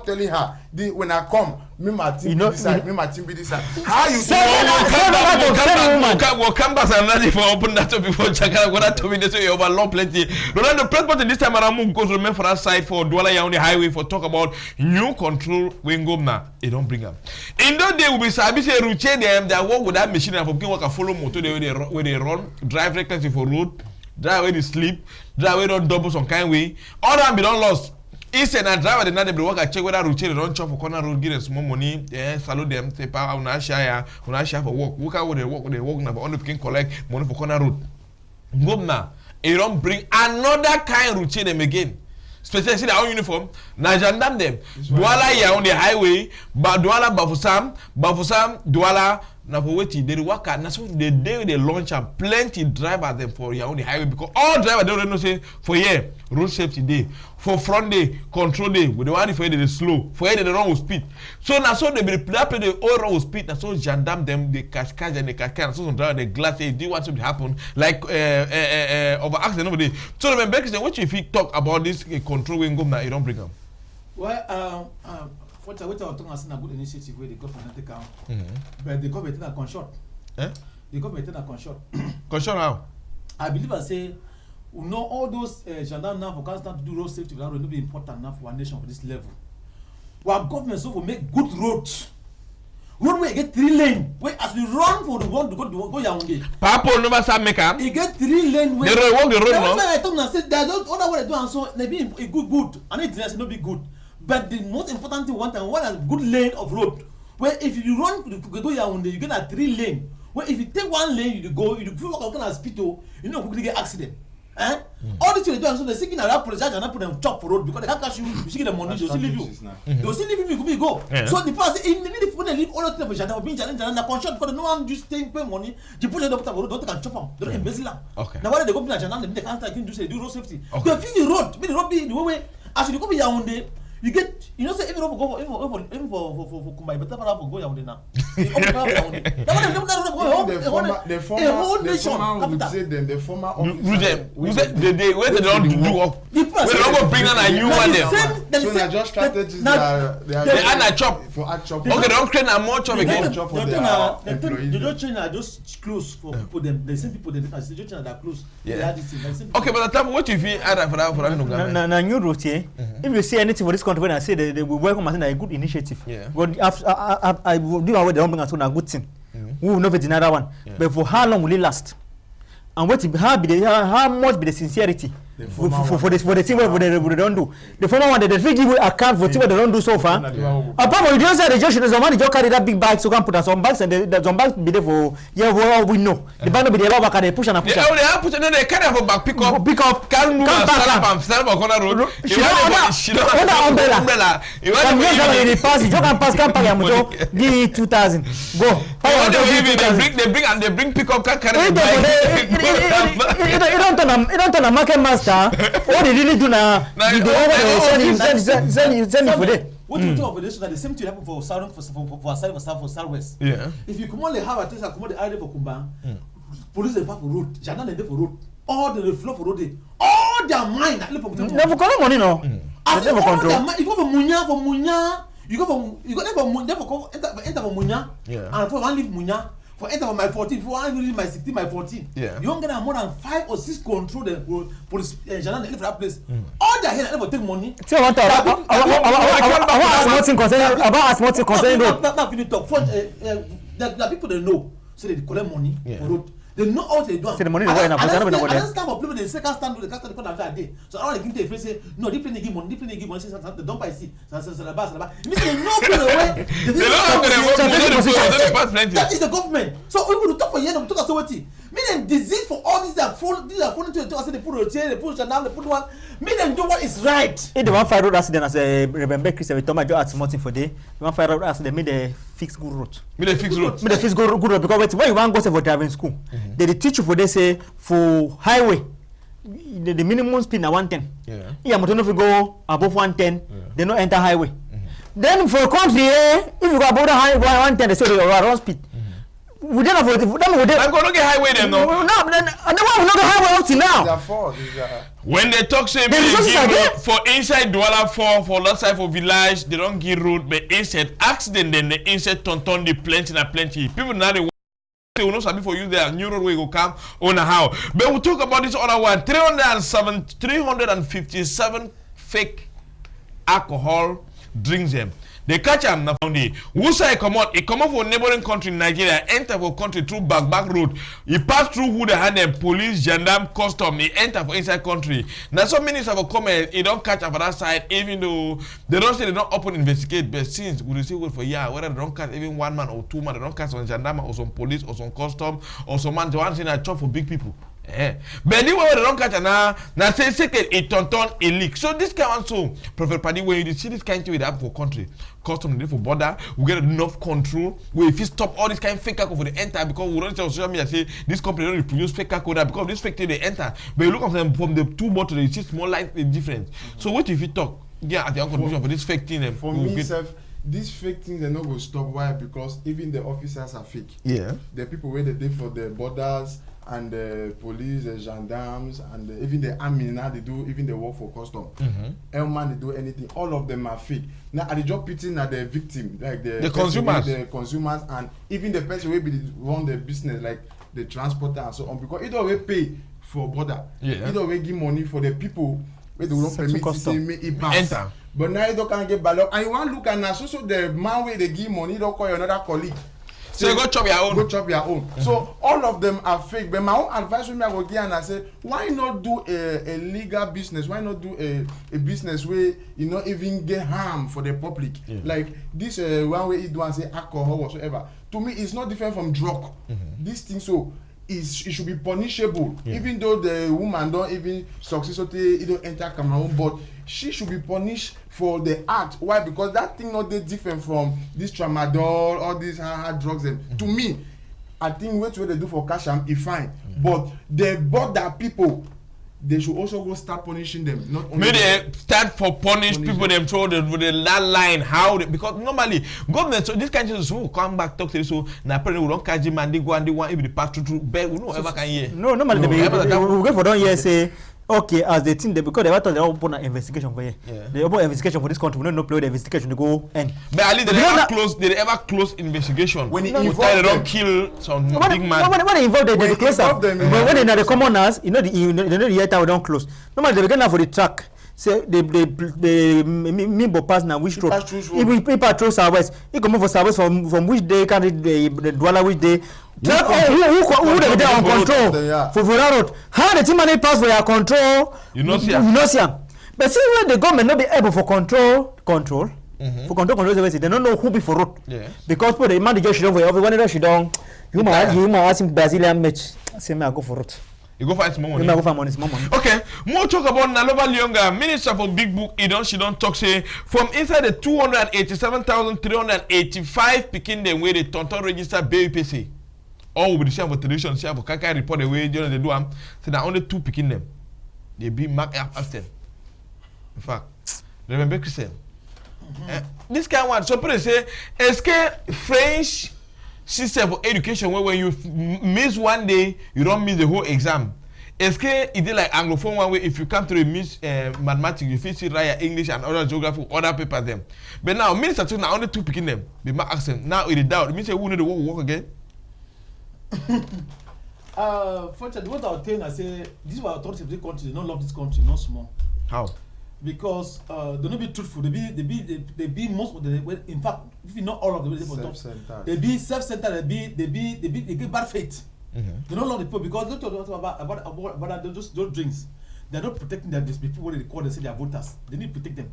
not telling her, when I come, me my team be decide, me my team be decide. How you say we'll come back and ready for open that before Chakara. What I told me, they say you overlaw plenty. Ronaldo president this time around goes to remain for that side for Douala on the highway for talk about new control when go now. They don't bring up. In those days, we be sabi say routine them that work with that machine and for work and follow motor where they run, drive recklessly for road, drive where they sleep, drive where they don't double some kind way. All that be done lost. Instead, a driver did not be work. I check whether routine they don't chop for corner road, give them small money, salute them, say power on share for work. Work out where they work now, but only can collect money for corner road. Go now, it don't bring another kind routine them again. Especially see their own uniform, na jandam them. Douala here on the highway, but Douala Bafusam, Douala. Now for waiting, they work at so the day they launch and plenty drivers them for your on the highway because all drivers they don't know say for here road safety day, for front day, control day, with the one for they slow, for here they run with speed. So now so they be that play the all run with speed, now so gendarme them they catch and they catch and so some driver they glass say do want something happen like over accident over there. So remember what if you talk about this control when go now you don't bring them. Well what I was talking about a good initiative where the government take out, but the government take a conshot. The government take a conshot. Conshot how? I believe I say, you know all those gendarmes now for constant to do road safety will not be important enough for our nation for this level. Our government so will make good roads. Road where you get 3 lane, where as we run for the one to go Yaoundé. Papa never say make am. You get 3 lane where. They walk the road now. I told them I said that other way they do and so they be a good, and it not be good. But the most important thing one is good lane of road. Where if you run to go Yaoundé, you get a 3 lane. Where if you take 1 lane, you go, you feel like a speed, you know, quickly get accident. All these things they do, so they're seeking a police and not put them top for road because they can't catch you. You see the money, they'll still leave you. They'll still leave you, go. So the person, in the minute when they leave all the time for Jana, being challenged and conscious because no one just staying pay money. You put them up the road, don't take a chop them. They don't embezzle them. Now why they go to Jana, they can't start do road safety. They feel the road, the road be the way. As you go to Yaoundé, you get, you know, say even for Kumbai, but for go Yaoundé now. The former would say them, the former officer. Where they don't do work. They don't go bring on a new one there. So they just strategies they add a chop. For a chop. Okay, don't create a more chop again. Chop for their employees. They don't change just close for people them. The same people they just change that close. Yeah. Okay, but the time what you feel add for that na new route here. If you see anything for this country when I say they will welcome as a good initiative. Yeah. But I will do away they don't bring us on a good thing. We will not deny that one. But for how long will it last? And how much be the sincerity for the thing what they don't do? The former one they give you account for thing what they don't do so far. Apart from you don't say the judge somebody just carry that big bag so can put on some bags and some bags be there for we know. The bag be there back and they push and push. They carry for back pick up can move and stand up corner road. She don't umbrella. You want to pass you can pass can pay am give 2000 go. They bring pick up can carry. You don't turn a market master. What they really do now? Send for them. What you talk about this? The same thing happen for Southwest. Yeah. If you come only have a test, come on the area for Kumba. Police they park for road. Jana they for road. All the flow for road. All their mind. Never collect money no. Never control. If you go for Munya, you go there for enter for Munya. Yeah. And for one leave Munya. For enter for my 14, for one leave my 16, my 14. Yeah. You don't get more than 5 or 6 control the police. Jana they leave that place. All their head never take money. See what I want to concerning road. Not really talk. The people they know, so they collect money for road. They know how they do. See the money they enough. I don't stand for people. They second stand with the customer because after a day. So I want to give them a phrase say no. They give money. They give money. Say they don't buy seat. It means they know the way. That is the government. So we will talk for years. We talk about what? Meaning disease for all these that fall. These are falling to the top. They put a chair. They put a down. They put one. Meaning do what is right. If the one fire road accident as a remember Chris we told my job at something for day. The one fire road accident made the fix good road. Made the fix road because when you want to go for driving school, they teach you for they say for highway the minimum speed na 110. Yeah, but if you go above 110, they don't enter highway. Then for country, if you go above the highway 110, they say they are wrong speed. We don't have I'm going to get highway then no. No, and the one we not get highway up to now. When they talk say for inside Douala for that side for village, they don't give road, but instead accident then they instead turn the plenty. People now they will not sabi for you there new road way go come on a how. But we'll talk about this other one. 357 fake alcohol drinks them. They catch them now from the Wusa come out for neighboring country Nigeria, enter for country through back road. He pass through who they had them police, gendarme, custom, he enter for inside country. Now some ministers will come and he don't catch up for that side, even though they don't say they don't open investigate, but since we receive word for whether they don't catch even one man or two man, they don't catch some gendarme or some police or some custom or some man, the one saying I chop for big people. But anyway, they don't catch now say second it turn a leak. So this kind of so Prophet Paddy, when you see this kind of thing we have for country, custom for border, we get enough control. We if you stop all this kind of fake alcohol for the enter because we don't tell social media say this company don't produce fake alcohol because this fake thing they enter. But you look at them from the two bottles, you see small slightly different. So what if you talk? Yeah, at the conclusion for this fake thing. For me, these fake things they not go stop. Why? Because even the officers are fake. Yeah. The people where they did for the borders and the police, the gendarmes, and even the army now they do even the work for custom. Elman they do anything. All of them are fake. Now are they just pitting at the victim, like the consumers, and even the person who will run the business, like the transporter and so on. Because either way pay for border, either way give money for the people where they don't permit to say me it pass. Enter. But now you don't can get ballot, and you want to look at now so the man where they give money don't call another colleague. So you go chop your own. Go chop your own. So all of them are fake. But my own advice with me I go give and I say, why not do a legal business? Why not do a business where you not even get harm for the public? Like this one way you do and say alcohol whatsoever. To me, it's not different from drug. This thing so it should be punishable. Even though the woman don't even succeed so they don't enter Cameroon, but she should be punished for the act. Why? Because that thing not that different from this tramadol, all these hard drugs. And to me, I think what they do for Kasham is fine. But the border people, they should also go start punishing them. Not only maybe they start for punish people them throw the that line how they, because normally government so this kind of so come back talk to you so now apparently we don't catch him and they go and they want if they pass through but we don't ever can hear. No, normally we go for don't hear say okay as the thing they because they want to open an investigation for you. They open investigation for this country. We don't know play the investigation to go end. But at least they ever close investigation. When it involve they don't kill some big man. When they involve they close up. But when they are the commoners, you know the yet we don't close. Normally they begin now for the track. Say they me pass now which road. If we patrol southwest, he come for southwest from which day can the Douala which day. Who they there on control for that road? How the team money pass for your control? You know see. But see when the government not be able for control. For control they don't know who be for road. Because for the man just should for everyone she don't. You might ask him Brazilian match. Say me I go for road. You go find small money. You go find money, small money. Okay, more talk about Nalova Lyonga, Minister for Big Book. She don't talk say from inside the 287,385 picking them where the Tonton register BUPC. All with the share for television, share for Kaka report the way they do them. So now only 2 picking them. They be marked after. In fact, remember Christian. This kind of one. So people say, est-ce que French system for education where when you miss one day, you don't miss the whole exam. Est-ce que it is like Anglophone one way if you come to a miss mathematics, you feel see write English and other geography, other papers them. But now minister two now only 2 picking them. They mark accent. Now it is doubt. It means who know the work again. Fortunately, what I'll tell you, I say these were authorities of this country. They don't love this country, not small. How? Because they don't be truthful. They be most of the. In fact, if you know all of them, they be self-centered. They get bad faith. They don't love the people because they don't talk about those drinks. They are not protecting their people when they call they say they are voters. They need to protect them.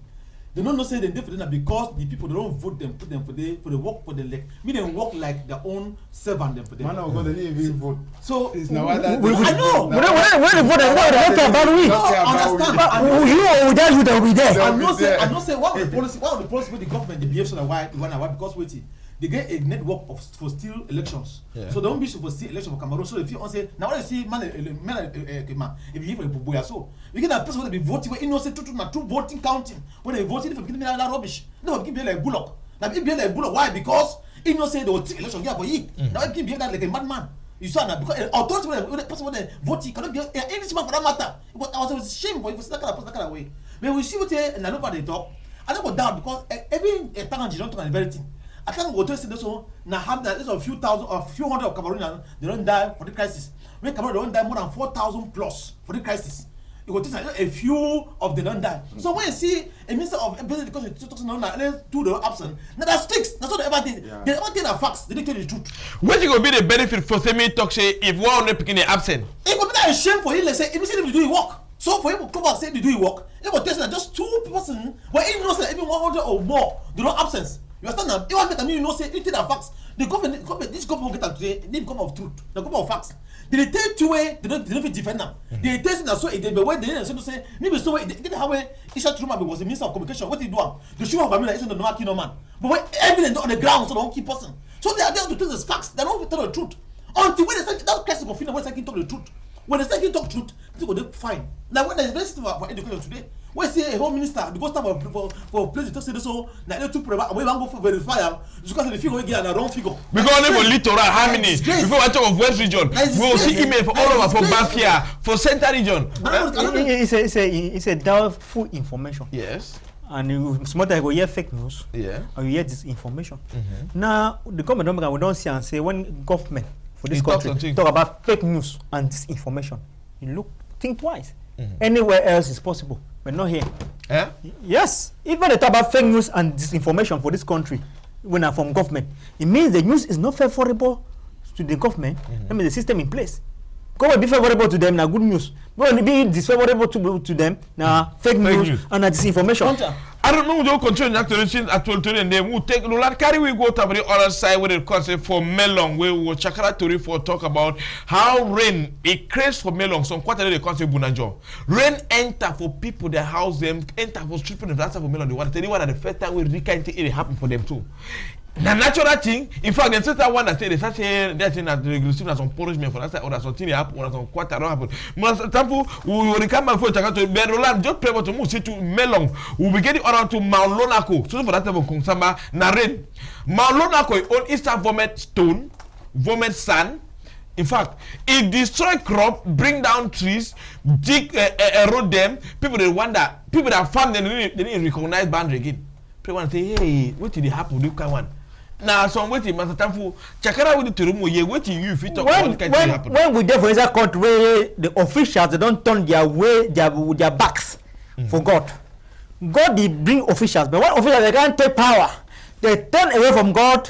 They don't know say they for them because the people they don't vote them, put them for the work for the leg. Me they work like their own servant them for them. Man of God, they didn't even vote. So it's now that I know. When they vote, they don't care about we. Understand? You or without you, they will be there. I'm not saying what of the policy with the government they behave so that why because wait. They get a network for steal elections. So they don't be for steal election for Cameroon. So if you say now when you see man if you for Boya so you get that person when they be voting when innocent two voting counting when they voting for giving that rubbish. No give me like bullock. Now if be like bullock why because innocent they will take election here for you. Now if be like a madman. You saw that because authority when the person when they vote, he cannot be Englishman for that matter. But I was ashamed for that kind of way. But we see what they nobody talk. I don't go down because every time you don't talk about everything. I can't go to say this one. Now have that. There's a few thousand or a few hundred of Cameroonians. They don't die for the crisis. When Cameroon don't die more than 4,000 plus for the crisis. You go to a few of them don't die. So when you see a minister of business because it's talking about do the absent, now that sticks. That's what they ever did. They ever did the facts. They didn't tell the truth. What you go be the benefit for Semi talk say if one of picking absent? It would be a shame for him. Let's say if he do his work. So for him to come and say they do his work, it would test that just 2 person. Well, he knows that even 100 or more do not absence. You understand now? Even better, you know, say it is a facts. The government, this government get today, they become of truth, the government of facts. They take 2 way, they don't defend them. They test that so it they when they say maybe so way they how way Isha Truma was the minister of communication. What did he do? The show of Amina is the no kino man. But when evidence on the ground, so don't keep person. So they are there to tell the facts. They don't tell the truth until when they say that question of when they talk the truth. When they say talk truth, they go fine. Now when there's very for education today. We say a home minister because time for place to say this so now they two program we want go for verify because the figure we get a wrong figure because only for littoral how many before I talk of West region we will see email for all over for Bafia for Central region. It's a doubtful information. Yes. And you smarter go hear fake news. Yeah. Or you hear disinformation. Now the government we don't see and say when government for this country talk about fake news and disinformation, you think twice. Anywhere else is possible, but not here. Yeah? Yes. Even they talk about fake news and disinformation for this country when are from government, it means the news is not favorable to the government. That means the system in place. Government be favorable to them, now good news. But when be disfavorable to them, now fake news and disinformation. I don't know. We don't continue actually and then we'll take Roland carry we go to the other side with the concept for melon. We will chakra to for talk about how rain it creates for melon. Some quarter the concept bunanjo. Rain enter for people that house them enter for stripping the answer for melon. They want to tell you what the first time we recant it happen for them too. The natural thing, in fact, the certain one that say they start saying that thing that they receive some punishment for that side or that something happen or some quarter don't happen. For example, we will come back for Chaka to Roland just pray to move to melon. We will be getting around to Mount Lonako. So for that type of Konsamba, na rain. Mount Lonako on Eastern vomit stone, vomit sand. In fact, it destroy crop, bring down trees, dig, erode them. People they wonder, people that farm them they didn't recognize boundary again. People want to say, hey, what did happen? This kind one. Now, some waiting, Master Tamfu, Chakara with the Turumu, ye waiting you if you talk about what happen. When we there for that country where the officials they don't turn their way their backs for God. God did bring officials, but when officials they can't take power, they turn away from God.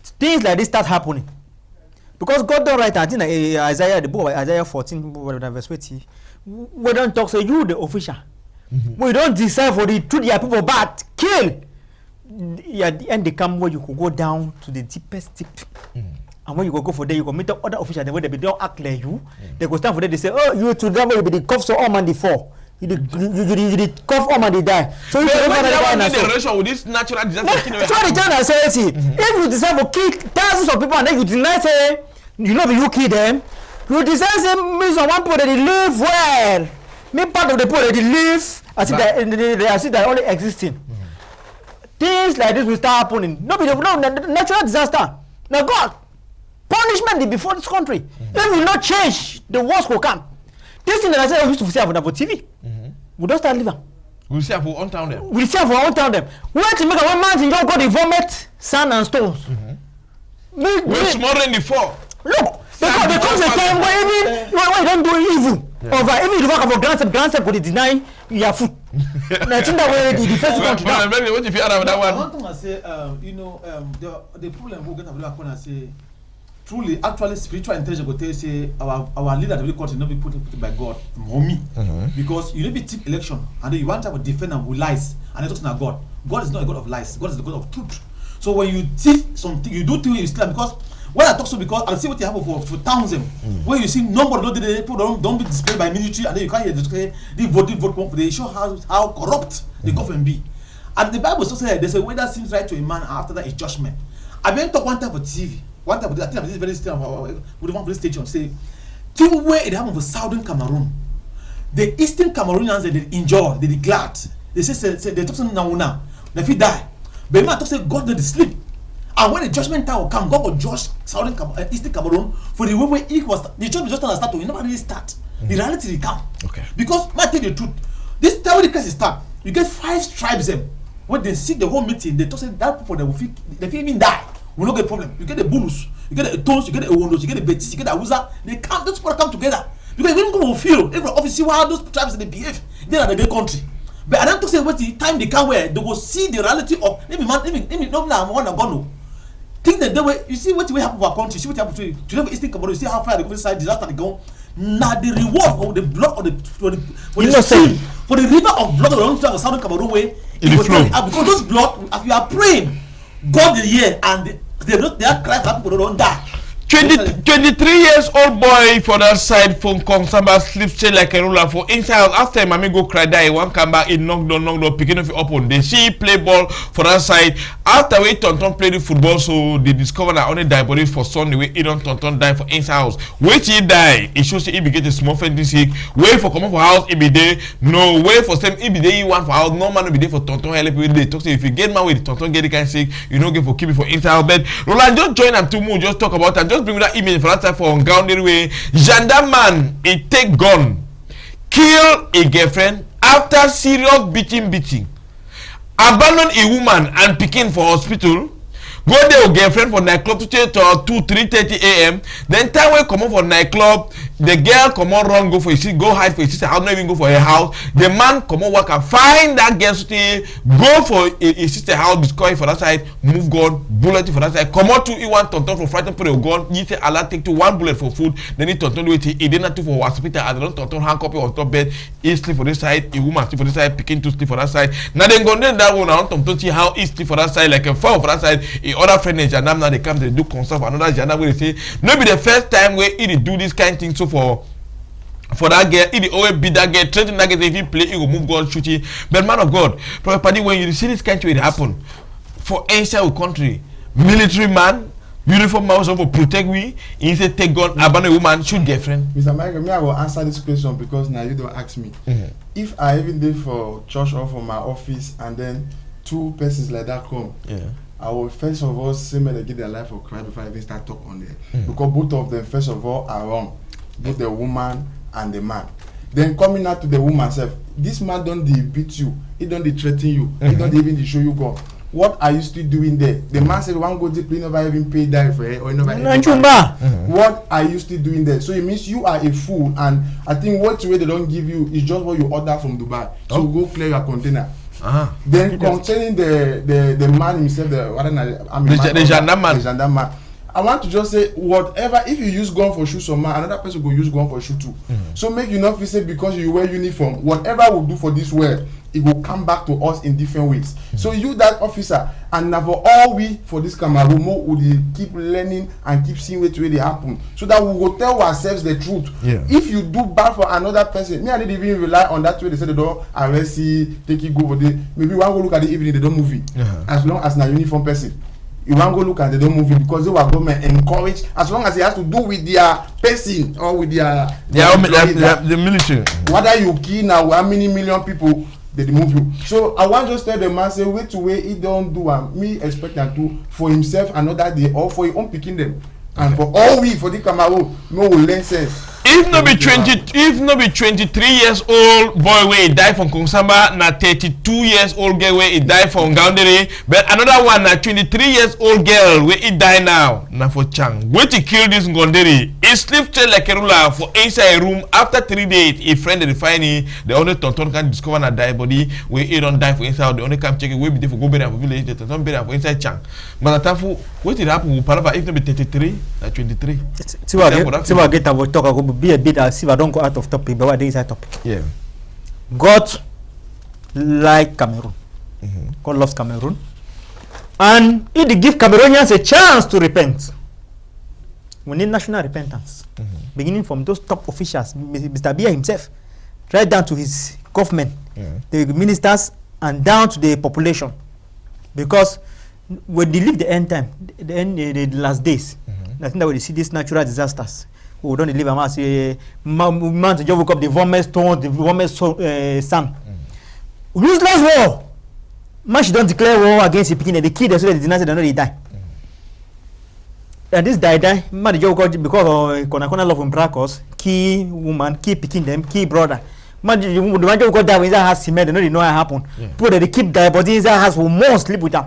Things like this start happening. Because God don't write, I think Isaiah, the book of Isaiah 14, verse 20, we don't talk, say you the official. We don't decide for the truth, your people bad, kill. At the end they come where you could go down to the deepest tip. And when you go for there, you go meet other officials, the way they don't act like you. They go stand for there, they say, oh, you to them will be the cuff so all man the fall. You did cough all man they die. So you don't have the relation with this natural disaster. That's what the China says. If you decide to kill thousands of people and then you deny say, you know you kill them, you decide say means on one people they live well. Me part of the people they live as if they're only existing. Things like this will start happening. No, natural disaster. Now God, punishment before this country. If we not change, the worst will come. This thing that I said I used to say for TV. We don't start living. We see for one town them. We see for one town them. Where to make a one mountain don't go the vomit, sand and stones. We're small in the fall. Look, because there comes a time where even you don't do evil. Over even you work for granted could deny your food. I think that way the first country. What if you are that one? One thing I say, the problem we get about when I say truly, actually, spiritual intelligence will tell you say our leader the country not be put by God for me because you need to tip election and then you want to have a defender who lies and it's not God. God is not a God of lies. God is the God of truth. So when you tip something, you do things you still because. When I talk so because I see what you have for towns where you see nobody people don't be displayed by military and then you can't hear the vote they show how corrupt the government be. And the Bible also says there's a way that seems right to a man after that is judgment. I been talk one time for TV, one time I think this very station with one police station say thing where it happened for southern Cameroon. The eastern Cameroonians they enjoy, they glad. They say they talk something now, they feel die. But man talk say God did sleep. And when the judgment time will come, God will judge Eastern Cameroon for the way it was. The judgment just start to, you never really start. The reality will come. Okay. Because, I tell you the truth, this time when the case start, you get 5 tribes them. When they see the whole meeting, they talk say that people they will feel even die. We don't get problem. You get the Bulus, you get the Tones, you get the Owondos, you get the Betis, you get the Awusa. They come, those people come together. Because when people feel, every office see how those tribes they behave, they are the great country. But I don't talk say what the time they come where they will see the reality of maybe not one of God. Think that they will, you see what will happen to our country, see what happen to Eastern Cameroon, you see how far the side disaster they go. Now the reward of the blood of the for the river of blood around the southern Cameroon way, it was because those blood, as we are praying, God is here and they are crying that people don't die. 23 years old boy for that side from Konsamba sleeps straight like a ruler for inside after Mami go cry die one come back in knock door picking off up on they see play ball for that side after we Tonton play the football so they discover that only die body for Sunday we don't Tonton die for inside house wait he die it shows he be get a small friendly sick wait for come up for house he be there no wait for same he be there one for house no man will be there for Tonton help you they talk say if you get man with Tonton get the kind sick you don't get for keep it for inside house but Roland just join them 2 more just talk about and just bring that image for that time for ungrounded way. Gendarme he take gun, kill a girlfriend after serious beating, abandon a woman and pikin for hospital. Go there with girlfriend for nightclub to 3:30 a.m. Then time we come up for nightclub, the girl come on run go for his go hide for his sister house, not even go for her house. The man come on work and find that girl stay, go for his sister house, discover for that side, move gun, bullet for that side. Come out to he want Tonton for frighten put a gun. You say Allah take to 1 bullet for food, then he Tonton do it. He didn't do for hospital. As don't Tonton hang copy on top bed. He sleep for this side, a woman sleep for this side, picking to sleep for that side. Now then go there that one. I want Tonton see how he sleep for that side like a fall for that side. Other friend in Jandam now they come they do concert for another Jandam where they say no be the first time where he do this kind of thing so for that girl he always beat that girl threaten that girl if he play he will move gun shooting but man of God probably when you see this kind of thing happen for inside country military man uniform man also for protect we he say take gun abandon woman shoot girlfriend. Mr. Michael, me I will answer this question because now you don't ask me. If I even did for church or for my office and then 2 persons like that come I will first of all say me they give their life for Christ before I even start talk on it. Because both of them first of all are wrong. Both the woman and the man. Then coming out to the woman self, this man don't beat you, he don't threaten you, he don't even show you God. What are you still doing there? The man said one go deep, he never even pay die for it or he never what are you still doing there? So it means you are a fool and I think what way they don't give you is just what you order from Dubai. So go clear your container. Then concerning the man himself, the gendarme, I want to just say whatever if you use gun for shoot some man, another person go use gun for shoot too. So make you not feel say because you wear uniform, whatever we do for this world, it will come back to us in different ways. So you that officer and now for all we for this Cameroon will keep learning and keep seeing what way they happen so that we will tell ourselves the truth. If you do bad for another person, me I didn't even rely on that way they say they don't arrest you, take it go for the maybe one go look at the evening they don't move it. As long as na uniform person. You want to go look at they don't move it because they were government encourage as long as it has to do with their person or with the military. Whether you kill now how many million people they move you. So I want to just tell the man say wait to wait he don't do and me expect him to for himself another day or for his own picking them. And for all we for the Cameroon no will learn sense. If no be 23 years old boy where he died from Konsamba, na 32 years old girl where he died from Gaundere, but another one na 23 years old girl where he died now na for Chang. Where to kill this Ngondere, he slept like a ruler for inside a room after 3 days. A friend they find him, the only Tonton can discover na die body where he don't die for inside. The only come check it where be there for go bury for village. The Tonton bury for inside Chang. But atafu what did happen? Palava if no be 33 na 23. See what I get about talk about be a bit as if I don't go out of topic, but what is that topic? God like Cameroon. God loves Cameroon. And it give Cameroonians a chance to repent. We need national repentance. Beginning from those top officials, Mr. Biya himself, right down to his government, the ministers, and down to the population. Because when they live the end time, the last days, I think that when they see these natural disasters, we don't live among say man to just wake up the warmest stone, the warmest sun. Useless war. Man should don't declare war against the picking the kill so that they deny they don't they die. this die man joke because of kona love in practice key woman key picking them key brother man the man joke got that when that has cement they know what happen people they keep die but inside house will more sleep with them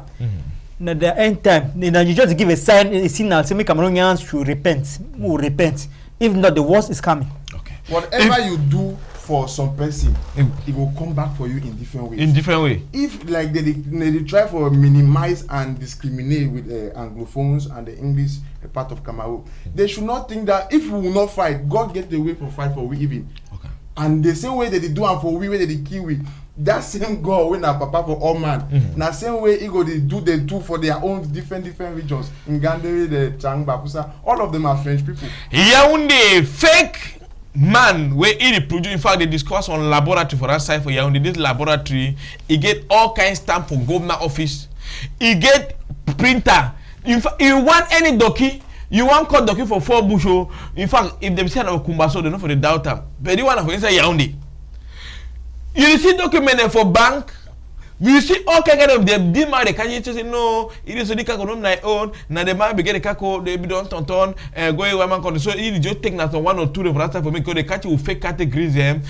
na the end time you just give a sign a signal say make Cameroonians should repent who repent if not the worst is coming. Okay, whatever you do for some person, it will come back for you in different ways. In different way. If like they try for minimize and discriminate with Anglophones and the English part of Cameroon, they should not think that if we will not fight, God get the way for fight for we even. Okay. And the same way that they do and for we, where they kill we, that same God when na papa for all man. Na same way he go they do the two for their own different regions. In Gandere, the Changba, Kusa, all of them are French people. Yaoundé fake. Man, where he produce, in fact, they discuss on laboratory for that side for Yaoundé. This laboratory, he get all kinds stamp for government office. He get printer. In fact, you want any document, you want cut document for 4 bushel. In fact, if they say of Kumbaso, they know for the doubt them. But you want for inside Yaoundé. You see document for bank. You see all kind of them demand the can't say no, it is only kako na own, na the man be get the kako, they be don't tonton, go away man con so you just take that 1 or 2 of that for me because they catch you fake categories them,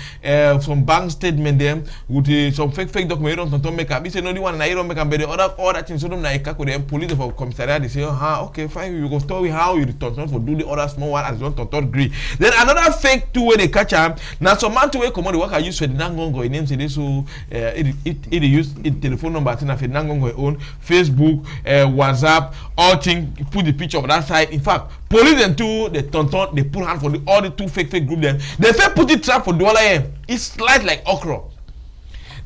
some bank statement them, with some fake document don't tonton make up. He say no the one na you don't make up but the other things so them na kako them police for commissariat they say okay fine you go tell me how you tonton for do the other small one as don't tonton agree. Then another fake two way they catch am, now some man to way come on the work I use for the Nangongo in name say this so it use it telephone number thing if Nangongo own Facebook, WhatsApp, all thing put the picture of that side. In fact, police and two they tonton they put hand for all the two fake group them. They say put it trap for $1. It slides like okra.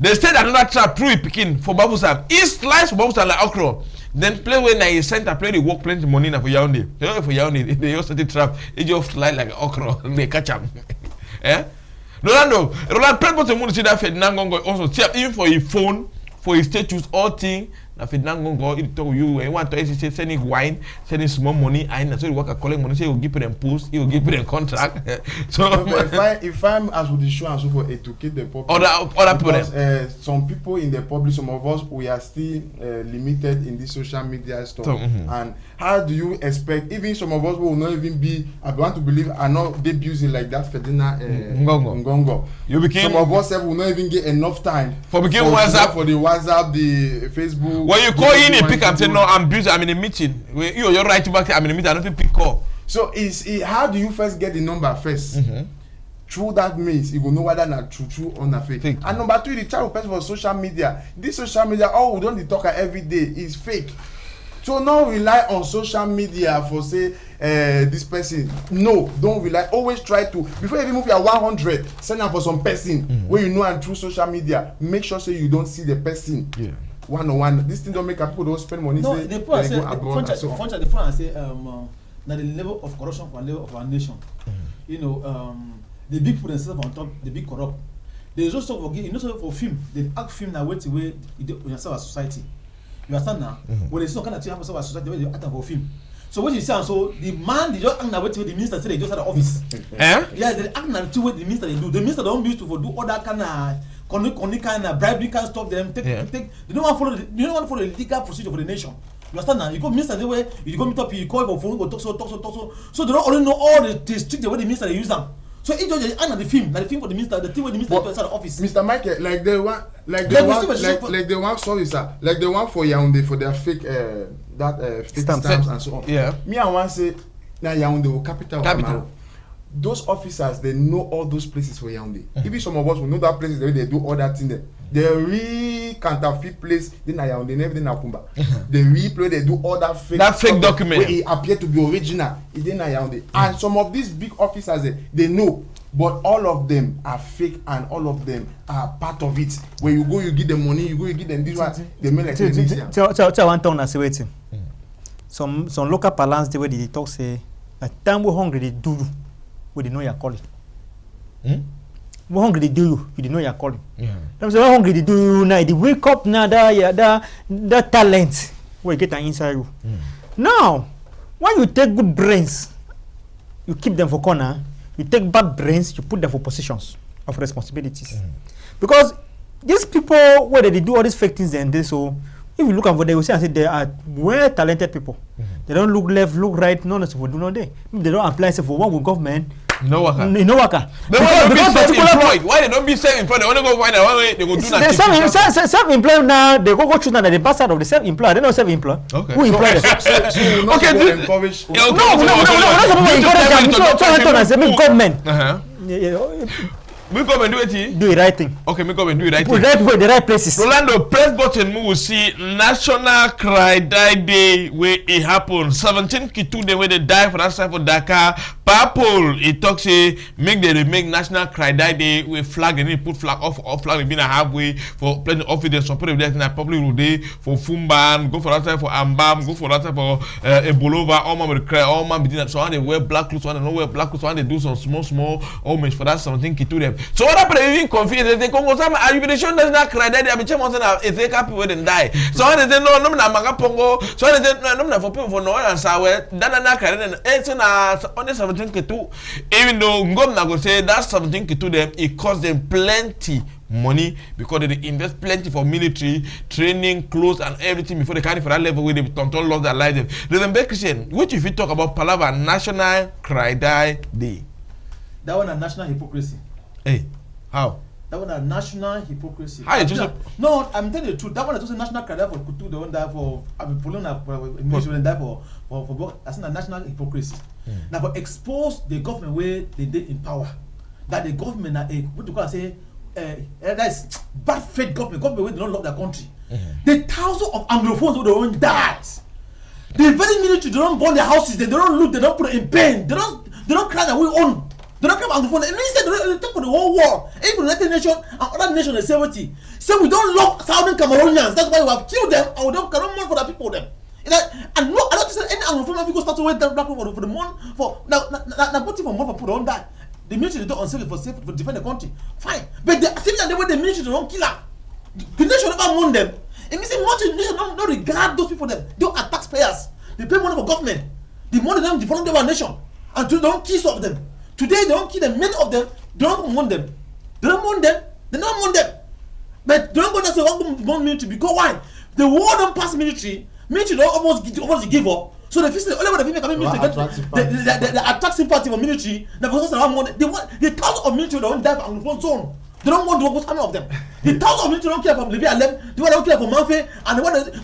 They said another trap through it picking for Babusam. It slides for Babusam like okra. Then play when I center play the work plenty money na for Yaoundé. For Yaoundé they just set the trap. It just slide like okra. They catch them. Eh? Roland President to see that Ferdinand Gongo also even for his phone. For his status, all thing, na Ferdinand Gongo, he told you, he want to say sending wine, sending small money, and so he work a collect money, say he will give them post, he will give them contract. So if I'm as with the show and so for educate the public, other people, some people in the public, some of us we are still limited in this social media stuff. So, and how do you expect? Even some of us will not even be. I want to believe are not debuting like that Ferdinand Ngongo. You became some of us will not even get enough time for became WhatsApp for the WhatsApp, the Facebook. When you call in a pick and say no, I'm busy, I'm in a meeting. You're right back. I'm in a meeting. I don't pick call. So how do you first get the number first? Through that means you will know whether na true or not fake. And number 2, the child person for social media. This social media, we don't talk every day is fake. So no rely on social media for say this person. No, don't rely. Always try to before you even move your 100, send them for some person where you know and through social media. Make sure so you don't see the person. Yeah. 1-on-1. This thing don't make people don't spend money. No, say, the point say now the level of corruption for level of our nation. You know, the big people themselves on top, the big corrupt. There is also for for film. They act film now wait away in yourself as society. You understand now? When there's no kind of change for society, they act for film. So what you say, so the man they just act now wait the minister say they just had the office. Yeah, they act now to what the minister they do. The minister don't use to for do other kind of bribery can stop them. Take. They don't want to follow the legal procedure for the nation. You understand now? You go minister the way you go meet up, you call for phone, go talk so. So they don't only know all the strict the way the minister they use them. So it just under the film for the minister, the thing with the minister inside the office. Mr. Michael, like the one, sorry sir, like the one for Yaoundé for their fake fake stamps and so on. Yeah. Me I want say now Yaoundé capital. Those officers they know all those places for Yaoundé. Even some of us will know that places where they do all that thing there. The real counterfeit place they na Yaoundé, never na Kumba. The real place they do all that fake document where it appear to be original. It na Yaoundé. And some of these big officers they know, but all of them are fake and all of them are part of it. When you go, you give them money. You go, you give them this one. They make like tell one thing I say waiting. Some local parlance the way they talk say, "A time we hungry they do." We didn't know you're calling. We hungry they do you didn't know you're calling. Them say hungry they do you now. They wake up now that talent we get inside you. Now, when you take good brains, you keep them for corner. You take bad brains, you put them for positions of responsibilities. Because these people whether they do all these fake things and this so If you look at what they will say, I say they are well talented people. They don't look left, look right, none of them do not day. They don't apply say for one with government. No worker. No worker. But why they don't be self-employed? Why they don't be self-employed? They only go find out one way they go do that. Self-employed now, they go choose now the bastard of the self-employed. They don't self-employed. Okay. Who employed them? Okay, encourage. No, government. We come and do it. Do the right thing. Okay, we come and do it right. Put right people in the right places. Rolando, press button. We will see National Cry Die Day where it happened. 17 Kitu day where they die for that side for Dakar. Purple, it talks say make National Cry Die Day with flag and then put flag off flag they been a halfway for plenty of evidence support evidence in a public road for Fumban, go for that side for Ambam, go for that side for Ebolova, all man with cry, all man between that. So they wear black clothes, one they don't wear black clothes, one they do some small homage for that 17 Kitu them. So what happened? They even confused. They say, "Congo, some are you been shown National Cry Die Day? I'm sure most of them if they can't people didn't die." So when they say no, na manga pongo. So when they say no, na for people for no and sawe. That cry then. It's na only 17 Kitu. Even though Ngom go say that 17 Kitu them, it cost them plenty money because they invest plenty for military training, clothes and everything before they carry for that level where they don't lost their lives. Remember, Christian, which if you talk about Palava National Cry Die Day, that one a national hypocrisy. Hey, how? That one a national hypocrisy. How you just no, I'm telling you the truth. That one is just a national cry for Kutu. They won't die for. I mean, Poland and die for. That's not a national hypocrisy. Now, for expose the government where they did in power, that the government are what do you call say? That is bad faith government. Government where they don't love their country. The thousands of Anglophones who they won't die. The very military they don't burn their houses. They don't loot. They don't put it in pain. They don't cry that we own. They don't come Anglophone. And instead they talk for the whole world. Even United Nations and other nations they say what he. So we don't love Southern Cameroonians. That's why we have killed them and we don't care more for the people them. And no, I don't say any Anglophone if you go start to wait black people for the month for now putting for month for people don't die. The military don't unsafe for defend the country. Fine. But the civilian they way the military don't kill them. The nation never mourn them. It means the nation don't regard those people them. They are taxpayers. They pay money for government. The money them develop their nation. And they don't kill some of them. Today they don't kill them. Many of them they don't mourn them. They don't mourn them. They don't mourn them. But they don't go and say one military because why? The war don't pass military. Military don't almost give up. So the only way the military they attract sympathy for military. Now because around money, they want the thousands of military don't die for Anglophone zone. They don't want to go how many of them. The thousands of military don't care for Libya and them. They don't care for Manfe and they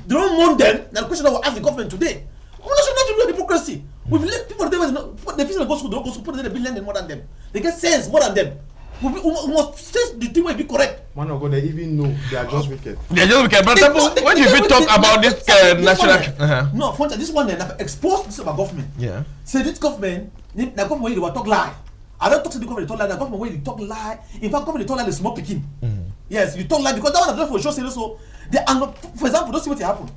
don't mourn them. Now the question I will ask the government today. We should not do hypocrisy. We believe people they feel go school, don't go school, put they be learning more than them. They get sense more than them. We must say the thing will be correct. Man of God, they even know they are just wicked. They are just wicked. But when you talk about this national, no, for this one then expose this about government. Yeah. Say this government, the government they will talk lie. I don't talk to the government they talk lie. The government where they talk lie. In fact, government they talk lie the small picking. Yes, you talk lie because that one is not for sure. Say so. For example, don't see what happen.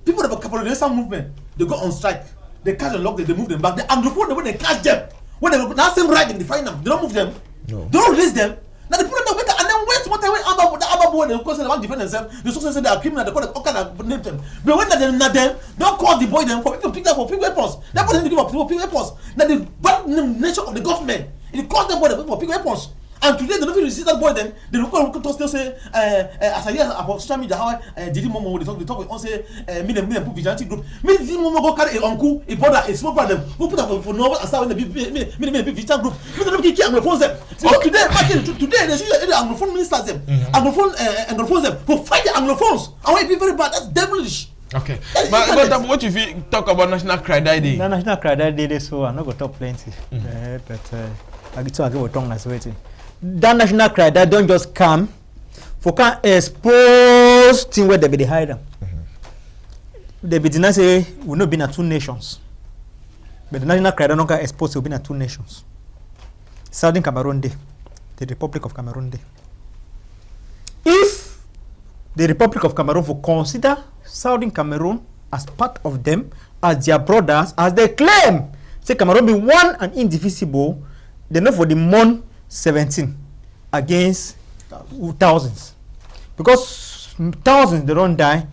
People of the Cameroonian movement, they go on strike. They catch and lock them, they move them back. The Anglophone, when they catch them, when they now same right, they find them. They don't move them. No. They don't release them. Now they put them back and then wait what time when the other boy they cause they want to defend themselves. The social say they are criminal. They call them all kind of name them. But when them don't call the boy them for people to pick them for pick weapons. That's what they give up people pick weapons. Now the bad nature of the government it calls them boy for pick weapons. And today they don't really see that boy then they look to still say as I hear about social media how Didi Momo they talk with say me put vigilante group me Didi Momo go carry a uncle a brother a small brother who put up for normal and start when me vigilante group me don't keep Anglophone them so today they see the Anglophone ministers them Anglophones them for fight the Anglophones and when it be very bad that's devilish. Okay. But what if you talk about National Cry Die Day? No, National Cry Die Day so I'm not going to talk plenty but I get to agree with tongue as waiting. That National Cry that don't just come for can expose thing where they be hide them. They be deny say we not been at two nations. But the National Cry don't can expose we been at two nations. Southern Cameroon Day, the Republic of Cameroon Day. If the Republic of Cameroon will consider Southern Cameroon as part of them, as their brothers, as they claim, say Cameroon be one and indivisible, they know for the month 17 against thousands because thousands they don't die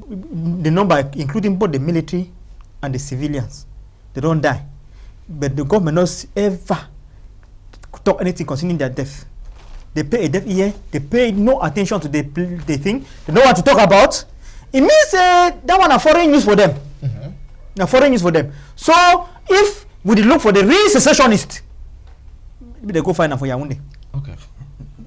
the number including both the military and the civilians they don't die but the government not ever talk anything concerning their death. They pay a death year, they pay no attention to the thing, they know what to talk about. it means that one a foreign news for them. A foreign news for them. So if we look for the real secessionists, maybe they go find them for Yaoundé. Okay.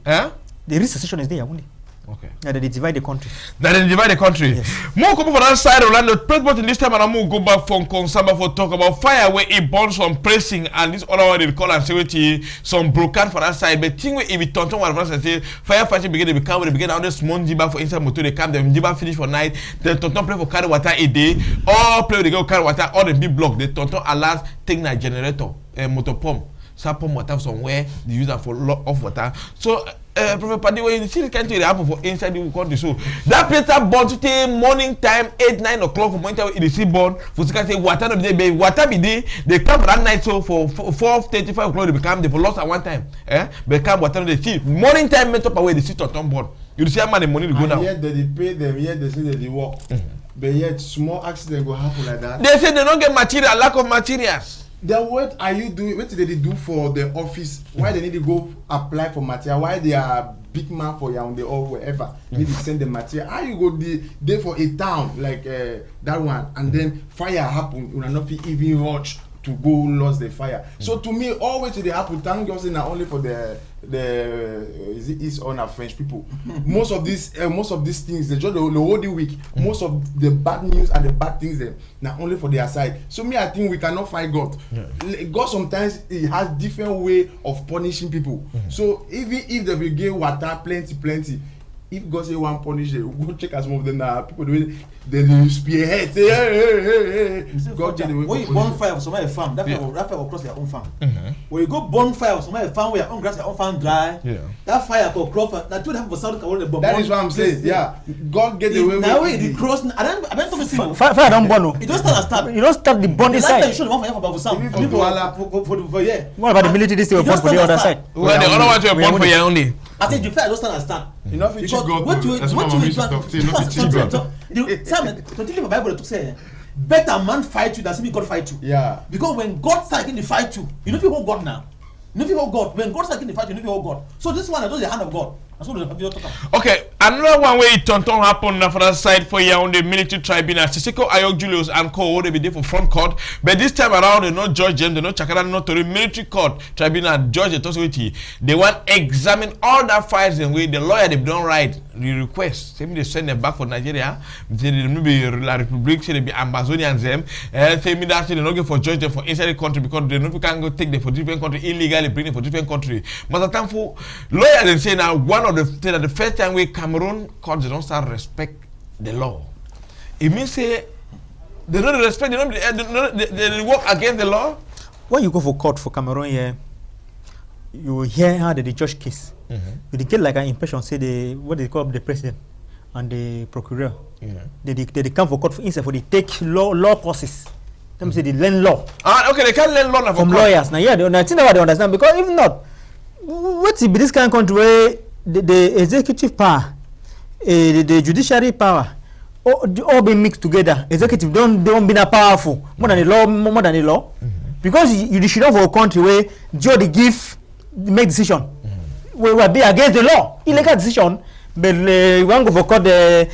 Eh? The real secessionists they Yaoundé. Okay. Yeah, they divide the country. That they divide the country. Yes. More come for that side, Orlando. President in this time, and I'm go back from Konsamba for talk about fire where it burns from pressing and this other one they call and say some broken for that side. But thing where if it turn one and say firefighting begin they become they begin all this small jiba for inside motor they come them jiba finish for night. They turn play for carry water a day. All play they go carry water all the big block. They turn alert take na generator motor pump. So pump water somewhere they use that for lot of water. So Prophet Paddy, when you see the country they happen for inside the country, so that place that born today morning time 8-9 o'clock for morning time it is born for say water no be water be day they come for that night so for 4:35 o'clock they become they for lost at one time become water no dey see morning time make up away they see turn born you see how much the money dey go now. Yet they pay them, yet they say that they work, but yet small accident go happen like that. They say they don't get material, lack of materials. Then what are you doing? What did they do for the office? Why they need to go apply for material? Why they are big man for Yaoundé or wherever need to send the material? How you go there for a town like that one and then fire happen? You are not even rush to go lose the fire. So to me, always they happen. Thank God, not only for the is it East or French people. most of these things they just the whole week. Most of the bad news and the bad things them not only for their side. So me I think we cannot fight God. God sometimes he has different way of punishing people. So even if they will give water plenty, if God say one punish them, go check as some of them now people do they spearhead say hey. God did when you burn fire for somewhere farm, that fire will cross their own farm. When you go burn fire for somewhere farm where your own grass your own farm dry, that fire will cross. That would happen for South Carolina. That is what I'm saying. Yeah, God get away with now it cross. I don't talk to Fire don't burn. It don't start. You don't start the burn side. You show the one for South. For yeah. What about the military? They will burn for the other side. Well, the other one to burn for Yaoundé. I think the fire don't start. You know, if you God, that's what we talk to. Continue my Bible to say, better man fight you than see me God fight you. Yeah. Because when God starts in the fight you know if you hold God now. You know if you hold God. When God starts in the fight you know if you hold God. So this one is the hand of God. That's what the talk about. Okay, another one where it turn happen na for that side for Yaoundé military tribunal. Sisiko Ayok Julius and co they be there for front court, but this time around they not judge them, they not chakara not to the military court tribunal judge the authority. They want examine all that files and way the lawyer they don't write the request. Say they send them back for Nigeria. Say they be La Republic, say they be Amazonians them. Say me that say they not get for judge them for inside the country because they know if you can go take them for different country illegally bring them for different country. But the time for lawyer they say now one of the first time we Cameroon courts they don't start respect the law. It means say they don't respect, they work against the law. When you go for court for Cameroon here, you hear how they judge case. You get like an impression say what they call the president and the procureur. They come for court for instead for they take law courses. Let me say they learn law. Okay, they can't learn law from lawyers. Now yeah, I think what they understand because if not, what's it be this kind of country where the executive power, the judiciary power, all be mixed together. Executive don't be that powerful more than the law, because you should have for a country where judge make decision, will be against the law, illegal decision. But we want go for court the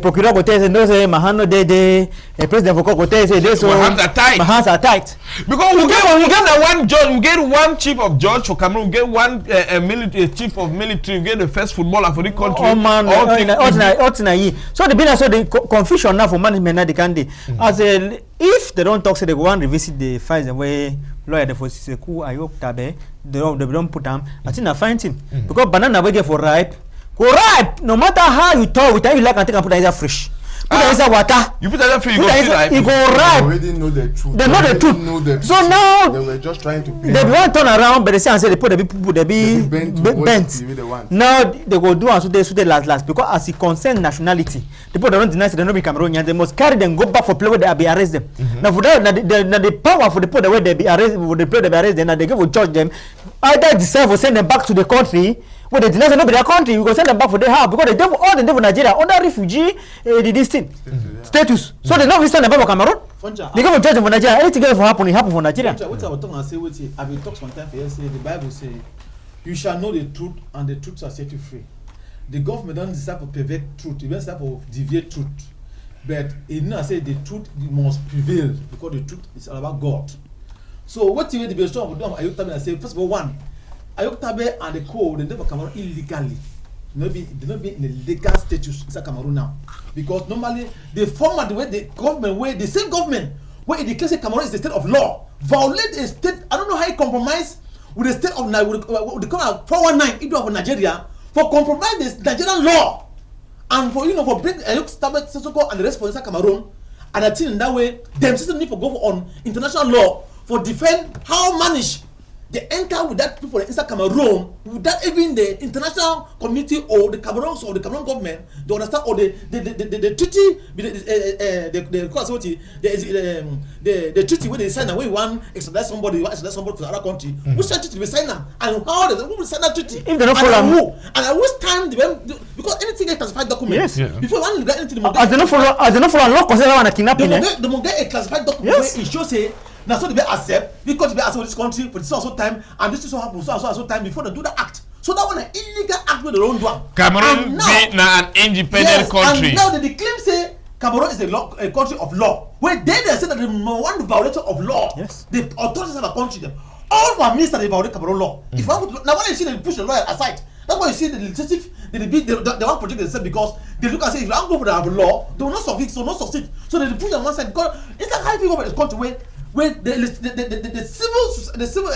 procureur go tell say no say my hand no dey president for court go tell say dey so my hands are tight. Because we get one judge, we get one chief of judge for Cameroon, we get one military chief of military, we get the first footballer for the country. Oh man, so the business so the confusion now for management now they can dey. As if they don't talk say they go and revisit the files and way lawyer dey for say cool Ayok Tabe they don't put them. I think na fine thing because banana we get for ripe. Go ripe, no matter how you talk, without you like and take and put inside fresh. Put inside water. You put inside fresh, you go ripe. You go ripe. They already know the truth. They know the truth. So now they were just trying to. They want turn around, but they say and say they put the people they be bent. Now they go do and so they last because as it concern nationality, the people don't deny they don't be Cameroonian. They must carry them go back for play where they be arrest them. Now for that, the power for the people where they be arrest, for the play they be arrest them, and they go for judge them. Either decide for send them back to the country. When they deny say no be their country, we go send them back for their house because all the devil Nigeria under refugee this thing status. So they not send them back for Cameroon. They go for judge for Nigeria. Anything else happen, it happen for Nigeria. What I was talking and say what I will talk sometime for say the Bible say you shall know the truth and the truth shall set you free. The government don't decide for pervert truth, even decide for deviate truth. But you know, I say the truth must prevail because the truth is all about God. So what you the best of them Ayuk Tabe, I say first of all, one, Ayuk Tabe and the co they never Cameroon illegally. They not be in a legal status inside Cameroon now. Because normally the format the way the government where the same government where it declares Cameroon is the state of law, violate a state, I don't know how it compromise with the state of with the kind of 419 of Nigeria for compromise the Nigerian law. And for for bring Ayuk Tabe, Sissoko and the rest for inside Cameroon, and I think in that way, them system need to go on international law for defend how manage they enter with that people inside Cameroon without even the international community or the Cameroon or the Cameroon government they understand or the treaty the treaty where they sign and where you want extradite somebody to another country which treaty we sign them and how they will sign that treaty if they don't follow and at which time because anything a classified document before one get anything as they don't follow law consider one a kidnapping they will get a classified document where it shows say now so they be accept because they be accept this country for this also time and this is what happen so time before they do the act. So that one an illegal act with the wrong one. Cameroon be now an independent country. And now they claim say Cameroon is a country of law. Where they say that the one violator of law. Yes. The authorities of the country them. All my ministers they violate Cameroon law. If I would, now when you see they push the lawyer aside, that's why you see the legislative they want project themselves because they look and say if you don't go for the law, they will not succeed. So they push on one side because it's like how you go for the country where the civil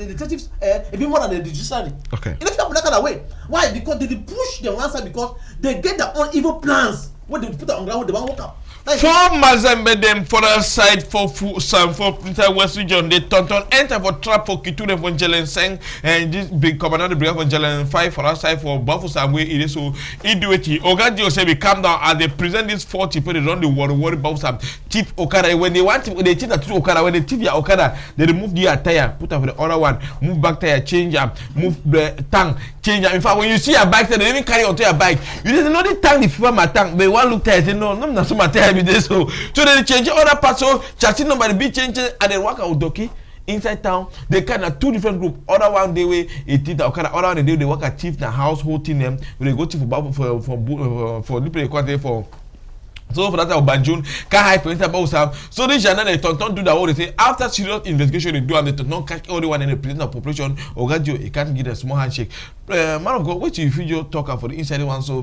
detectives a bit more than the judiciary. Okay. You know if you that kind of way. Why? Because they push them one side because they get their own evil plans when they put it on ground when they want to work out. For Mazembe them for the side for some for inside West Region they turn enter for trap for Kiture for Jelenseng and this big commandant the brigade for Jelen 5 for that side for Bafu Samwe it is so iduity Ogadio say we calm down as they present this 40 people they run the worry about some tip Okada when they want to they tip that Okada when they tip your Okada they remove the tire put up for the other one move back tire change up move the tank change up in fact when you see a bike they even carry onto your bike you didn't know the tank the FIFA my tank but one look tire say no not so my tire so they change other parts so chatting nobody be changing and then work out doki inside town they kind of two different group other one day way it did other one day they work at chief na household team them they go to for so for that Banjun can hide for instance about so this channel they don't do that what they say after serious investigation they do and they don't catch everyone in the presence of population Ogadio he can't give a small handshake man of God which if you talk for the inside one so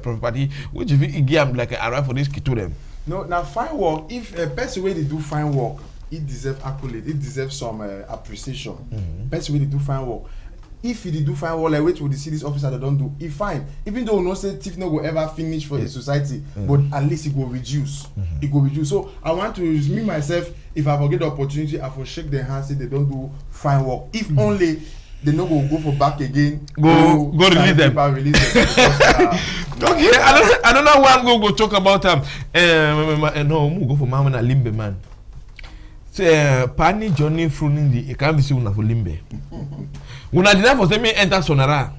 property which if you give like a arrive for this key to them. No, now fine work. If a person way they do fine work, it deserves accolade. It deserves some appreciation. Person way they do fine work. If they do fine work, like wait till they see this officer that don't do, it fine. Even though no say thief no go ever finish for the society, but at least it go reduce. It go reduce. So I want to use me myself. If I forget the opportunity, I will shake their hands say they don't do fine work. If only they no go for back again. Go release them. Okay, another one go talk about no go for Mama na Limbe man. Say Pani Johnny Fruning the can't be seen for Limbe. When I did for say me enter Sonara.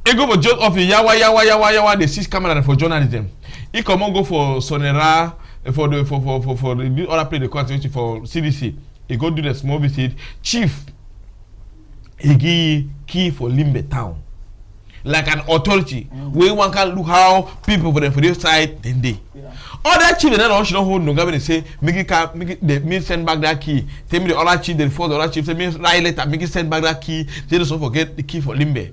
He go for just off the yawa the 6 camera for journalism. He come on go for Sonara for the other play the country for CDC. He go do the small visit chief. He give key for Limbe town. Like an authority where one can look how people for the side then they. Other chief then also don't hold no government they say make it me send back that key. Tell me the other chief the other chief say me write letter make it send back that key. They don't forget the key for Limbe.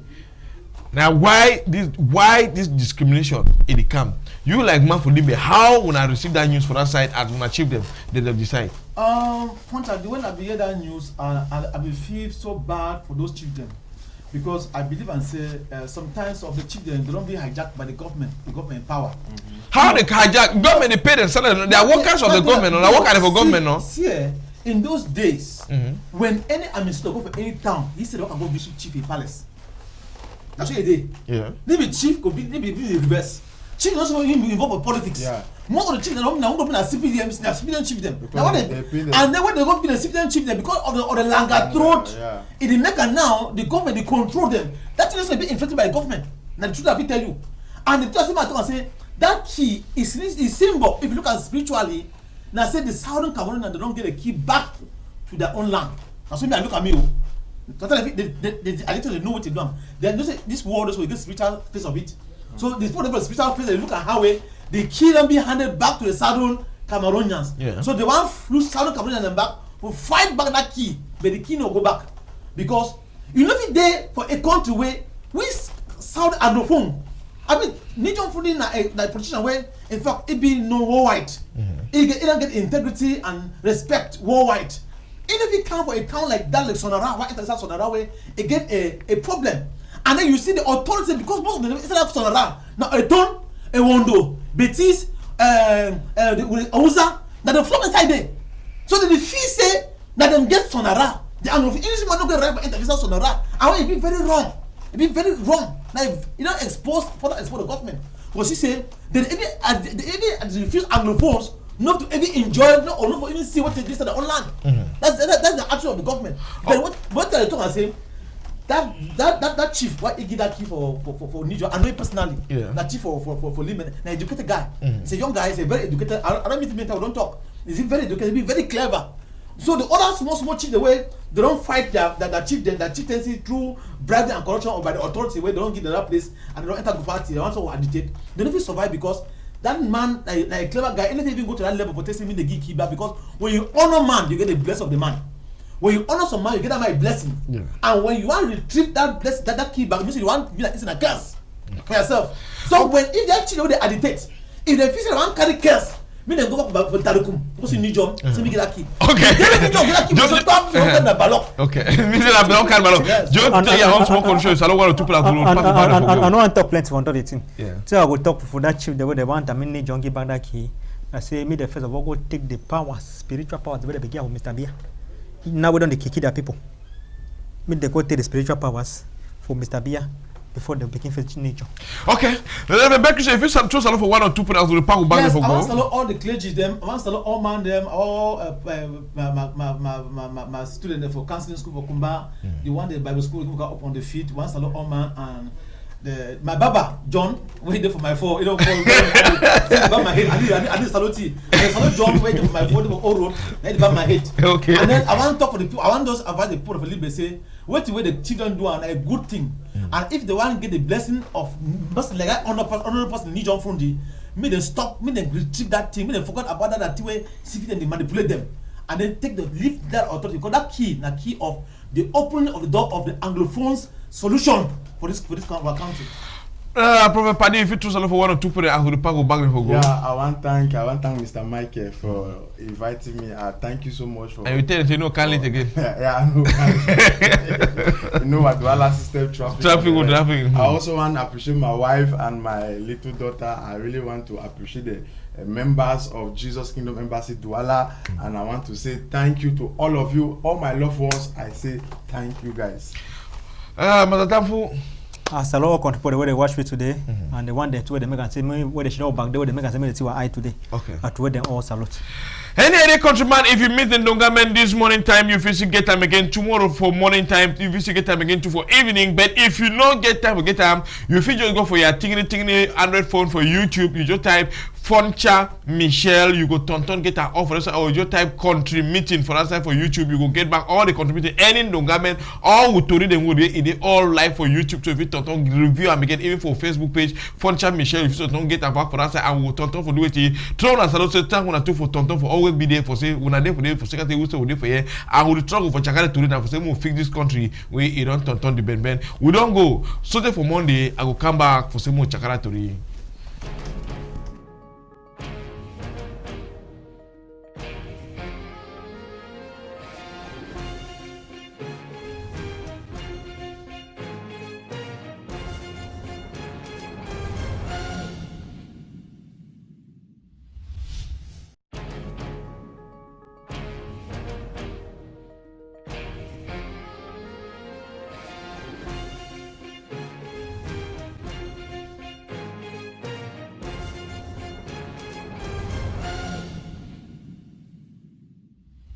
Now why this discrimination in the camp? You like man for Limbe, how when I receive that news for that side as when I achieve them, they decide. Fonta, when I hear that news, I will feel so bad for those children. Because I believe and say sometimes of the children they don't be hijacked by the government power. How they hijack government they pay them salary? They are workers of the government, or they are workers for government, no? See, in those days, when any administrator go for any town, he said, "I can go visit chief in palace." That's what he did. Yeah. Maybe chief could be the reverse. Chief also involved with politics. Yeah. Most of the chief now go be a civilian chief them. Now and then when they go be the civilian chief them because of the longer throat, in the Mecca now the government they control them. That is going to be infected by the government. Now the truth I will tell you. And the person might say that key is symbol. If you look at spiritually, now say the southern Cameroon and they don't get a key back to their own land. Now so me I look at me. They know what they do. They know say this world also get spiritual face of it. So this spiritual face they look at how the key then be handed back to the Southern Cameroonians. Yeah. So they want Southern Cameroonians and back to fight back that key, but the key no go back because you know if there for a country where we South Anglophone. I mean, Nijon Fundi na politician where in fact it be no worldwide. It don't get integrity and respect worldwide. Even if it come for a town like that, like Sonara, why it's Sonara where it get a problem. And then you see the authority because most of them instead of Sonara, now a ton, a Wondo, Betis, Ouza, that the flow inside there. So the fee say that them get Sonara. The English man don't get right for interview Sonara. I want it be very wrong. It be very wrong. Now if you don't further expose the government. Because she say they even refuse Anglophones not to even enjoy no, or not to even see what they did to their own land. That's the action of the government. Then what they talk and say that chief, why he give that key for Niger, I know him personally. Yeah. That chief for Limen, an educated guy. He's a young guy, he's a very educated. I don't mean to mental, don't talk. He's very educated, he's very clever. So the other small chief, the way they don't fight that chieftaincy through bribery and corruption or by the authority where they don't give them that place and they don't enter the party, they want to agitate. They don't even survive because that man, like a clever guy, anything even go to that level for testing me the key back because when you honor man, you get the blessing of the man. When you honor some man, you get that my blessing. Yeah. And when you want to retrieve that blessing, that key back, you want to be like it's in a curse for yourself. So when if they actually they agitate, if they feel they want to carry curse, me then go back for Tarukum because you need job, so me get that key. Okay. Get that key. Just stop the ballot. Okay. Me say that ballot can ballot. Just tell you how small control. So I don't want to people I know I talk plenty for the thing. Yeah. So I will talk for that chief the way they want. I mean, need John give back that key. I say me the first of all go take the powers, spiritual powers the way they begin with Mr. Bia. Now we don't kick that people. Me they go take the spiritual powers for Mr. Bia. Before they begin fetching nature. Okay. Back if you choose for 1 or 2 points, the park will yes, I want to salute all the clergy them. I want to salute all man them. All my students for counseling school for Kumba. The one the Bible school who got up on the feet. Want to salute all man and my Baba John waiting for my phone. You know, above my head. I need salute you. I salute John waiting for my phone. All road. Above my head. Okay. And then I want to talk for the people. I want those advise the poor of Libe say. What the way the children do and a good thing, and if they want to get the blessing of person like that honorable person need John Fundi, me then stop, me then retrieve that thing, me then forget about that way, see if they manipulate them, and then take the leave that authority because that key, the key of the opening of the door of the Anglophones solution for this country. Prophet Paddy, if you choose for 1 or 2 points, I will go back and go. Yeah, I want to thank Mr. Mike for inviting me. Thank you so much for. And you tell you know can't it again. Yeah, I know. You know what Douala system traffic. I also want to appreciate my wife and my little daughter. I really want to appreciate the members of Jesus Kingdom Embassy Douala, and I want to say thank you to all of you, all my loved ones. I say thank you guys. Mr. Tamfu. As a lot of people the way they watch me today, and the one day two they make and say me where they should know back there they make and say me they see what I today. Okay. At where they all salute. Any countryman, if you meet the Dongamen this morning time, you visit get time again tomorrow for morning time. You visit get time again for evening. But if you don't get time for get time, you feel just go for your tingly Android phone for YouTube. You just type Foncha Michelle. You go tonton get an offer or you just type country meeting for us for YouTube. You go get back all the contributing any Dongamen all would to read them would be all live for YouTube. So if you tonton review and begin even for Facebook page Foncha Michelle, if you tonton get a back for us and we tonton for do it. Throw us a lot of time for tonton for always be there for say una there for there for second we say we there for here and we struggle for Chakale to read and for say we fix this country we don't turn the ben. We don't go so for Monday I will come back for say more Chakale to read.